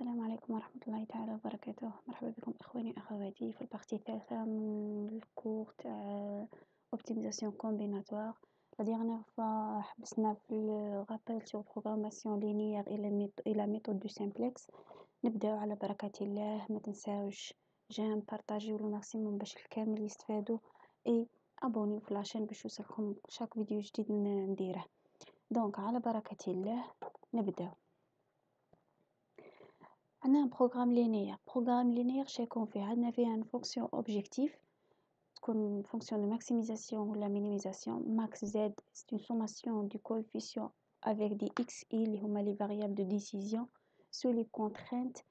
السلام عليكم ورحمة الله تعالى وبركاته. مرحبا بكم إخواني وأخواتي في البارتي الثالثة من الكور تاع optimisation combinatoire. La dernière fois حبسنا في الغابيل sur programmation linéaire et la méthode du simplex. نبداو على بركة الله. ما تنساوش جيم بارطاجيو لو ماكسيموم باش الكامل يستفادوا اي ابونيو في لاشين باش يوصلكم شاك فيديو جديد نديره. دونك على بركة الله نبداو. عندنا بروغرام لينير شيكون فيه عندنا فيه ان فونكسيون اوبجيكتيف تكون فونكسيون دو ماكسيميزاسيون ولا مينيميزاسيون. ماكس زد سي اون سوماسيون دو كوفيسيون avec des x et اللي هما les variables de décision sous les contraintes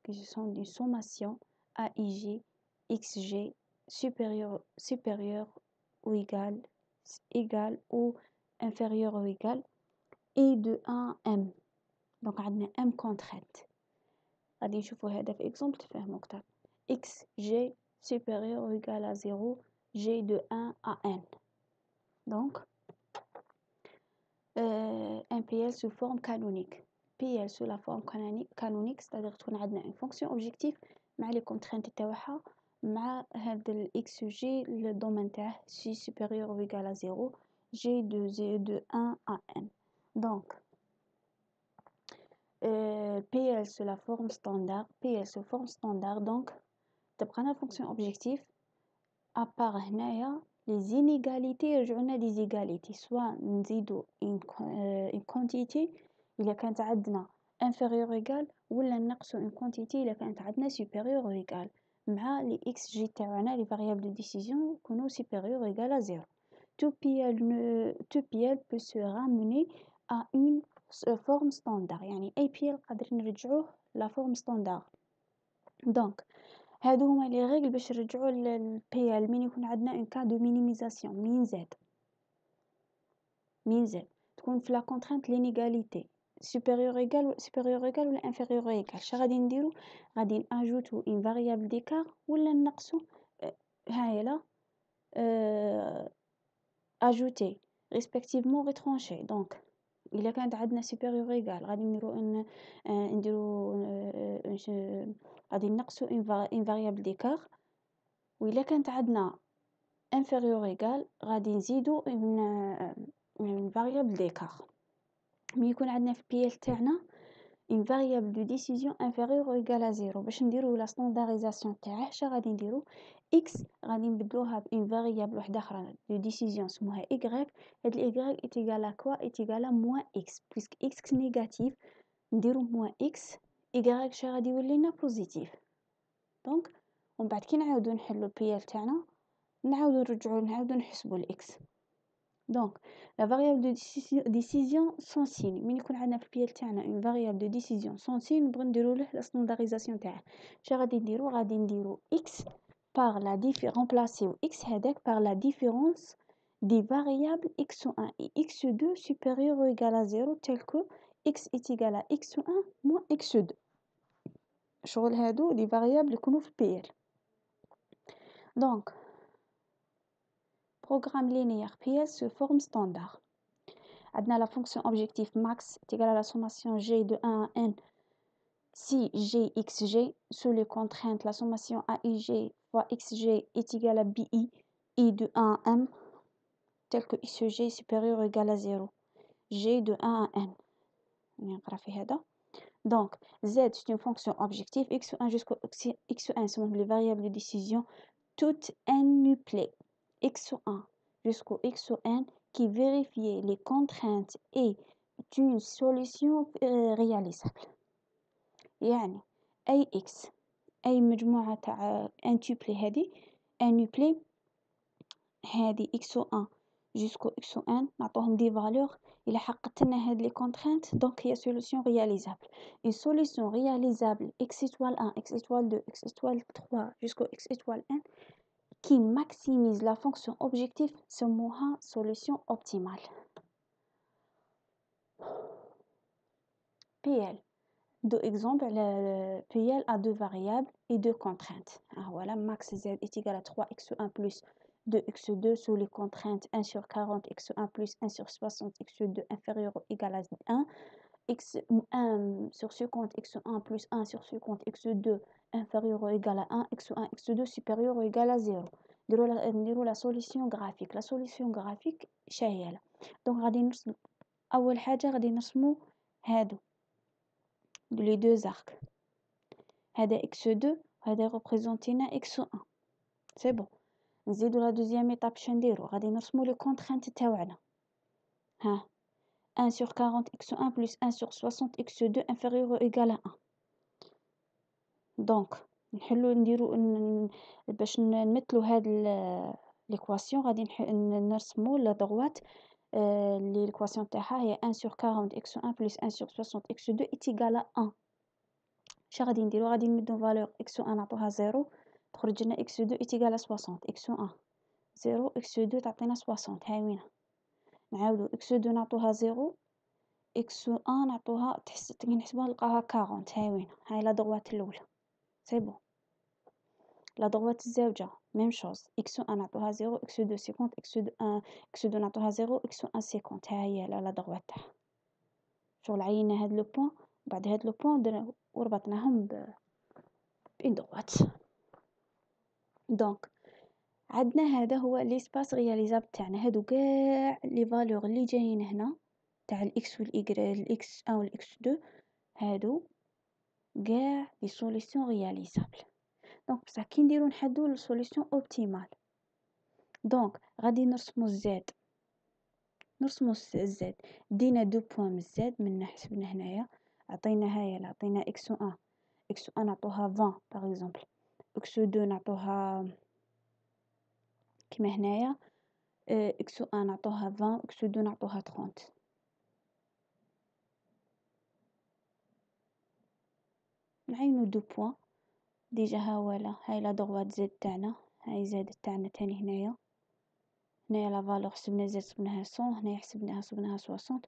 qui sont une sommation aij xg supérieur ou égal ou inférieur ou égal et de 1 m. دونك عندنا m contrainte غادي نشوفوا هذا في اكزامبل تفهموا اكثر. x g supérieur ou égal à 0 g de 1 à n. donc un PL sous forme canonique. PL sous la forme canonique c'est-à-dire تكون عندنا une fonction objectif مع les contraintes تاعها مع هذا ال x g le domaine تاعه g supérieur ou égal à 0 g de 1 à n. donc PL sous la forme standard, PL sous forme standard, donc تبقى لنا fonction objectif à part هنايا les inégalités يرجعونا des égalités soit نزيدو une quantité إلا كانت عندنا inférieur ou égal ولا نقصو une quantité إلا كانت عندنا supérieur ou égal مع les xg تاعنا les variables de décision يكونوا supérieur ou égal à 0. tout PL peut se ramener à une forme standard يعني أي PL قادر نرجعوه la forme standard. donc هادو هما لي ريغل باش نرجعوا للبي من يكون عندنا ان كا دو مينيميزاسيون مين زد تكون في لا كونترانت لينيغاليتي supérieur égal ولا inférieur égal. شا غادي نديرو غادي ناجوتو ان فاريابل ديكار ولا نقصو هايلا اجوتي ريسبكتيفمون ريترونشي. دونك إلا كانت عندنا supérieur égal غادي غادي نقصو ان فاريابل ديكار وإلا كانت عندنا inférieur égal غادي نزيدو ان فاريابل ديكار. ملي يكون عندنا في بي ال تاعنا ان فاريابل دو ديسيزيون inférieur ou égal à 0 باش نديرو لا ستاندارديزاسيون تاعه شا غادي نديرو x غادي نبدلوها بان فاريابل واحده اخرى دو ديسيزيون اسمها y. هاد ال y est égal à quoi est égal à moins x puisque x négatif نديرو moins x y شا غادي يولينا بوزيتيف. دونك ومن بعد كي نعاودو نحلو بي ال تاعنا نعاودو نحسبو الاكس. دونك لا فاريابل دو ديسيزيون سون سين من يكون عندنا في البي ال تاعنا اون فاريابل دو ديسيزيون سون سين نبغي نديرو له لا ستاندارديزاسيون تاعه شا غادي نديرو x par la remplacer x هذاك par la différence des variables x1 et x2 supérieur ou égal à 0 tel que x est égal à x1 moins x2. شغل هادو دي فاريابل يكونوا في البي ال. donc programme linéaire PL sous forme standard. عندنا la fonction objectif max est égale à la sommation g de 1 à n si g xg sous les contraintes la sommation aij fois xg est égale à bi i de 1 à m tel que xg est supérieur ou égal à 0 g de 1 à n. نقرا في هذا. donc z c'est une fonction objective x1 jusqu'au x1 sont les variables de décision toutes n-nuplées x1 jusqu'au xn qui vérifie les contraintes et d'une solution réalisable. يعني أي x أي مجموعة تاع n-tuplé هذه x1 jusqu'au xn نعطوهم دي valeurs إلا حققت لنا هاد les contraintes donc هي solution réalisable. une solution réalisable x étoile 1 x étoile 2 x étoile 3 jusqu'au x étoile n qui maximise la fonction objectif سموها solution optimale. PL. Deux exemples, le PL a deux variables et deux contraintes. Alors voilà, max z est égal à 3x1 plus 2x2 sous les contraintes 1 sur 40 x1 plus 1 sur 60 x2 inférieur ou égal à 1. x1 sur ce compte x1 plus 1 sur ce compte x2 inférieur ou égal à 1, x1, x2 supérieur ou égal à 0. نديروا la solution graphique. La solution graphique شاهية لا. Donc غادي نرسم أول حاجة غادي نرسمو هادو les deux arcs. هذا x2 هذا représentينا x1. C'est bon. نزيدو la deuxième étape شنديرو غادي نرسمو les contraintes تاوعنا. ها 1 sur 40 x1 plus 1 sur 60 x2 inférieur ou égal à 1. Donc نحلو نديرو باش نمثلو هاد l'équation غادي نرسمو la droite l'équation تاعها هي 1 sur 40 x1 plus 1 sur 60 x2 est égal à 1. شا غادي نديرو غادي نمدو فالور x1 نعطوها 0 تخرج لنا x2 est égal à 60 x1 0 x2 تعطينا 60 هاي وينها نعاودو x2 نعطوها 0 x1 نعطوها نحسبوها نلقاوها 40 هاي وينها هاي لا droite الأولى سي بون لا droite الزاوجة ميم شوز x1 نعطوها 0 x2 50 x2 نعطوها 0 x1 50 ها هي لا droite تاعها شغل عينا هاد لو بوين بعد هاد لو بوين وربطناهم بإن droite. دونك عندنا هذا هو ليسباس رياليزابل تاعنا هادو كاع لي فالور اللي جايين هنا تاع الاكس والايغري الاكس 1 والاكس 2 هادو كاع لي سوليسيون رياليزابل. دونك بصح كي نديرو نحدو السوليسيون اوبتيمال دونك غادي نرسمو الزد دينا دو بوين من الزد من حسبنا هنايا عطينا هاي عطينا اكس 1 نعطوها 20 باغ اكزومبل اكس 2 نعطوها كيما هنايا اكس 1 نعطوها 20 اكس 2 نعطوها 30 نعينو دو بوين ديجا ها ولا هاي لا دوغوات زد تاعنا هاي زاد تاعنا تاني هنايا لا فالور حسبنا زد حسبناها 100 هنايا حسبناها 60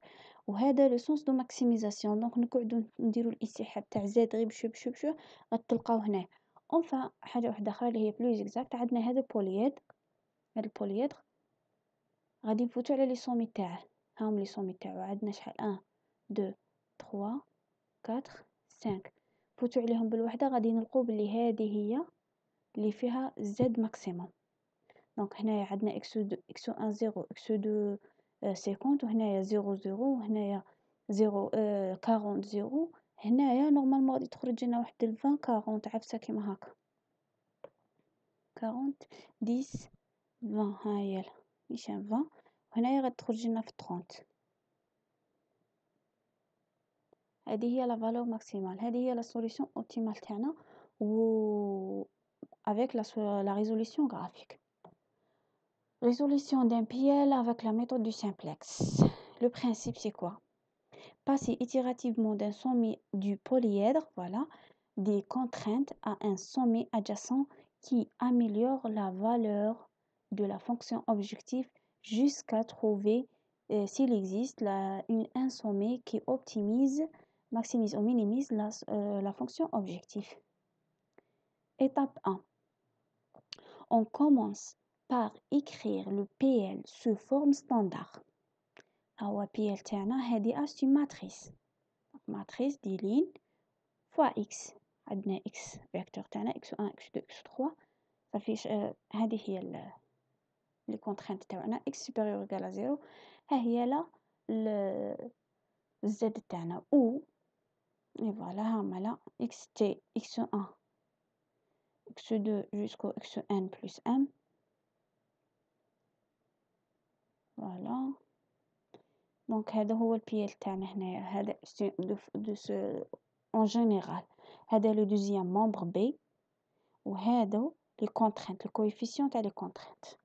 وهذا لو سونس دو ماكسيميزاسيون دونك نقعدو نديرو الانسحاب تاع زد غير بشو غتلقاو هنا اونفا حاجه واحده اخرى اللي هي بلوز اكزاكت عندنا هذا البولييدر غادي نفوتو على لي سومي تاعه هاهم لي سومي تاعو عندنا شحال 1 2 3 4 5 فوتو عليهم بالوحده غادي نلقاو بلي هذه هي اللي فيها زد ماكسيموم. دونك هنايا عندنا x1 0 x2 50 وهنايا 0 0 وهنايا 0 40 0 هنايا نورمالمون غادي تخرج لنا واحد 20 40 عفسه كيما هكا 40 10 20 هاهي نيشان 20 وهنايا غادي تخرج لنا في 30. هذه هي لا فالور ماكسيمال هذه هي لا سوليسيون اوبتيمال تاعنا و avec la résolution graphique. Résolution d'un PL avec la méthode du simplex. Le principe c'est quoi? Passer itérativement d'un sommet du polyèdre, voilà, des contraintes à un sommet adjacent qui améliore la valeur de la fonction objectif jusqu'à trouver s'il existe un sommet qui optimise, maximise ou minimise la fonction objectif. Étape 1. On commence par écrire le PL sous forme standard. هو PL تاعنا هذه c'est une matrice. matrice دي لين fois x عندنا x vecteur تاعنا x1 x2 x3 صافي هذه هي لي كونترينت تاعنا x supérieur égal à 0 ها هي لا z تاعنا و et voilà هما لا xt x1 x2 jusqu'au xn plus m. Voilà. Donc هذا هو البيل تاعنا هنايا هذا en général هذا le deuxième membre B وهذا les contraintes le coefficient تاع les contraintes.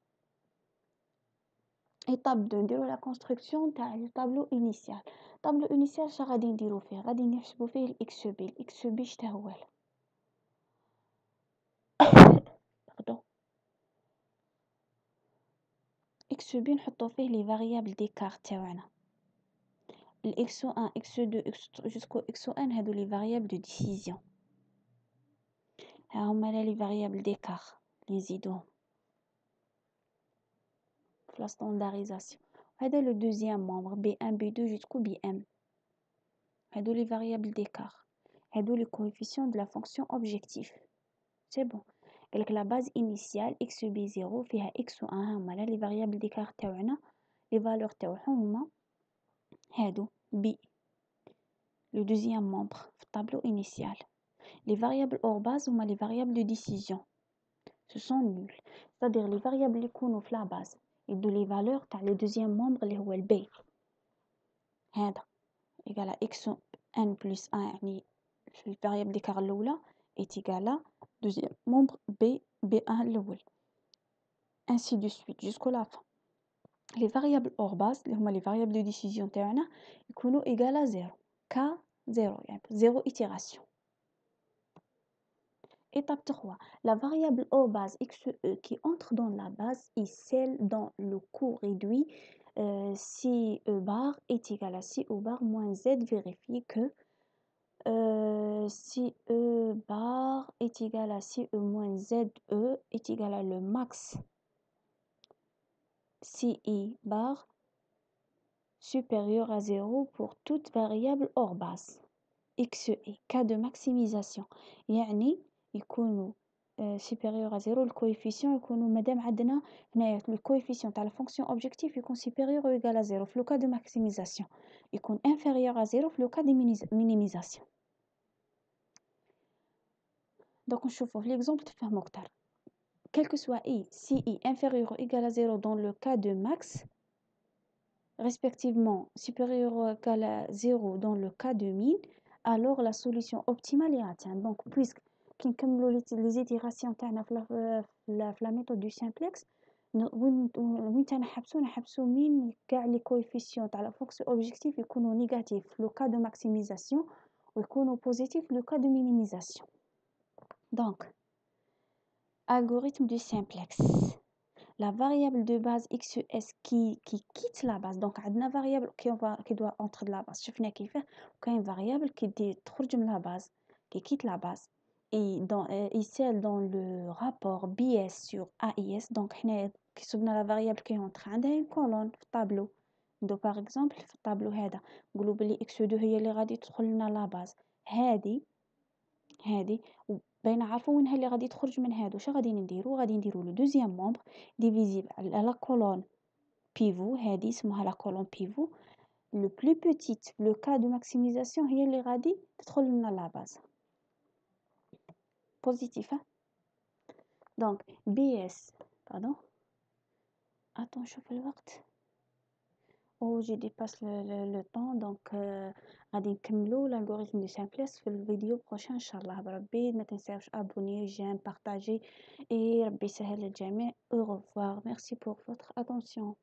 étape 2 نديرو la construction تاع le tableau initial. tableau initial شا غادي نديرو فيه غادي نحسبو فيه الاكس بي الاكس بي شتا هو pardon اكس بي نحطو فيه لي فاريابل ديكار تاعنا x1 x2 jusqu'au xn هادو لي فاريابل دو ديسيزيون ها هما لي فاريابل ديكار لي نزيدوهم في لا ستاندارديزاسيون. هذا لو دوزيام ممبر B1 B2 jusqu'au BM هادو les variables d'écart. هادو les coefficients de la fonction objectif. C'est bon. قالك la base initiale x b0 فيها x و 1 هما les variables d'écart تاوعنا. les valeurs تاوعهم هما هادو b, le deuxième membre في الtableau initial. Les variables hors base هما les variables de décision. Ce sont nuls. C'est-à-dire les variables اللي يكونوا في la base يدوا les valeurs تاع le deuxième membre اللي هو b. هذا égal à xn plus 1 يعني في variable d'écart الأولى est égal à deuxième membre b1 الأول. Ainsi de suite jusqu'à la fin. Les variables hors base اللي هما les variables de décision تاعنا يكونوا égal à 0. K0 يعني 0 itération. Étape 3. La variable hors base xe qui entre dans la base est celle dont le coût réduit si e bar est égal à si e bar moins z. Vérifie que si e bar est égal à si e moins z e est égal à le max si i bar supérieur à 0 pour toute variable hors base xe. Cas de maximisation يعني يكونوا supérieur à 0 le coefficient يكونوا مادام عندنا هنايا le coefficient تاع la fonction objectif يكون supérieur ou égal à 0 في le cas de maximisation يكون inférieur à 0 في le cas de minimisation. donc نشوفوا في l'exemple تفهموا أكتر. quel que soit i, si i inférieur ou égal à 0 dans le cas de max, respectivement supérieur ou égal à 0 dans le cas de min, alors la solution optimale est atteinte. Donc puisque كي نكملوا les itérations تاعنا في la méthode du simplex وين نحبسوا مين كاع les coefficients تاع la fonction objectif يكونوا négatifs في le cas de maximisation ويكونوا positifs في le cas de minimisation. Donc algorithme du simplex. La variable de base xes qui quitte la base. Donc عندنا variable qui doit entrer de la base. شفنا كيفاه وكاين variable qui تخرج من la base qui quitte la base. Et celle dans le rapport BS sur AIS. Donc حنا كي صبنا la variable qui entre عندها une colonne في الطابلو. donc par exemple في الطابلو هذا نقولوا بلي x2 هي اللي غادي تدخل لنا la base. هذه بين عارفوا وينها اللي غادي تخرج من هادو. واش غادي نديرو لو دوزيام مومبر ديفيزيبل على لا كولون بيفو. هذه اسمها لا كولون بيفو. لو بلو بوتيت لو كا دو ماكسيميزاسيون هي اللي غادي تدخل لنا لا باز بوزيتيف. دونك بي اس باردون اتون شوف الوقت او جي ديباس لو طون. دونك غادي نكملوا l'algorithme du simplex في الفيديو بروشان ان شاء الله بربي. ما تنساوش ابوني جيم بارطاجي. et ربي يسهل الجميع. au revoir. merci pour votre attention.